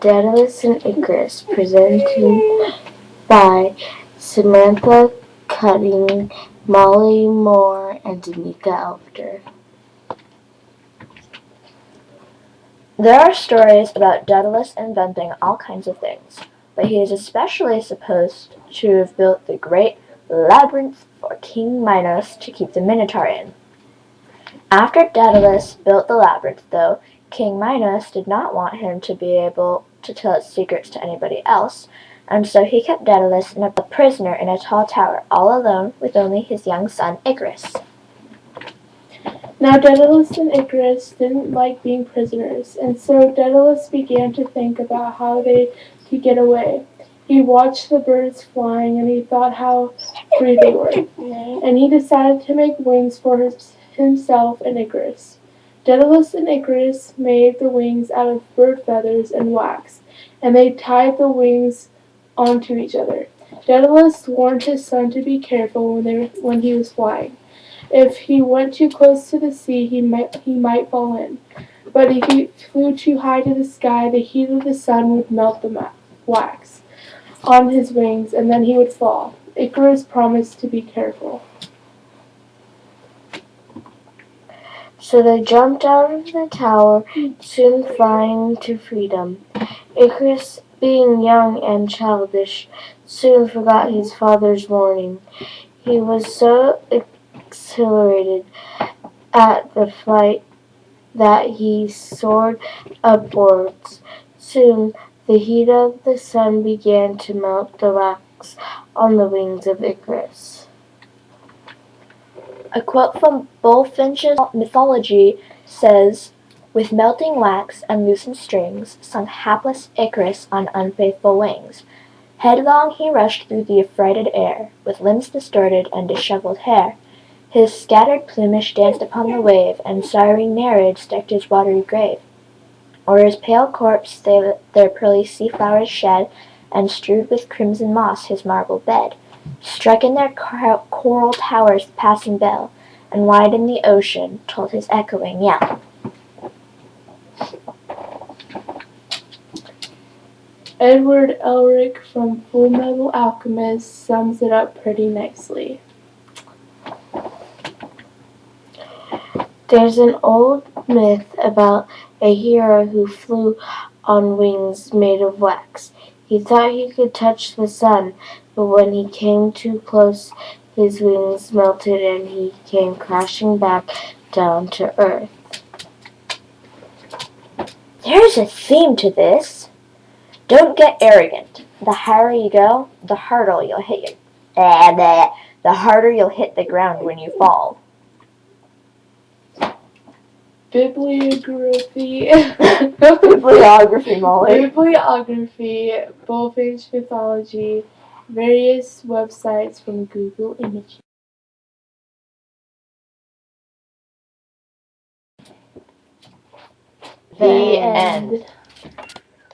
Daedalus and Icarus, presented by Samantha Cutting, Molly Moore, and Danica Elfter. There are stories about Daedalus inventing all kinds of things, but he is especially supposed to have built the great labyrinth for King Minos to keep the Minotaur in. After Daedalus built the labyrinth, though, King Minos did not want him to be able to tell its secrets to anybody else, and so he kept Daedalus a prisoner in a tall tower, all alone with only his young son Icarus. Now Daedalus and Icarus didn't like being prisoners, and so Daedalus began to think about how they could get away. He watched the birds flying, and he thought how free they were, and he decided to make wings for himself and Icarus. Daedalus and Icarus made the wings out of bird feathers and wax, and they tied the wings onto each other. Daedalus warned his son to be careful when he was flying. If he went too close to the sea, he might fall in. But if he flew too high to the sky, the heat of the sun would melt the wax on his wings, and then he would fall. Icarus promised to be careful. So they jumped out of the tower, soon flying to freedom. Icarus, being young and childish, soon forgot his father's warning. He was so exhilarated at the flight that he soared upwards. Soon the heat of the sun began to melt the wax on the wings of Icarus. A quote from Bullfinch's mythology says, "With melting wax and loosened strings, sunk hapless Icarus on unfaithful wings. Headlong he rushed through the affrighted air, with limbs distorted and disheveled hair. His scattered plumage danced upon the wave, and siren Nereids decked his watery grave. O'er his pale corpse their pearly sea flowers shed, and strewed with crimson moss his marble bed. Struck in their coral towers the passing bell, and wide in the ocean tolled his echoing yell." Edward Elric from Full Metal Alchemist sums it up pretty nicely. There's an old myth about a hero who flew on wings made of wax. He thought he could touch the sun, but when he came too close, his wings melted and he came crashing back down to earth. There's a theme to this. Don't get arrogant. The higher you go, the harder you'll hit the ground when you fall. Bibliography. Bibliography, Molly. Bibliography, Bullfinch mythology, various websites from Google Images. The end.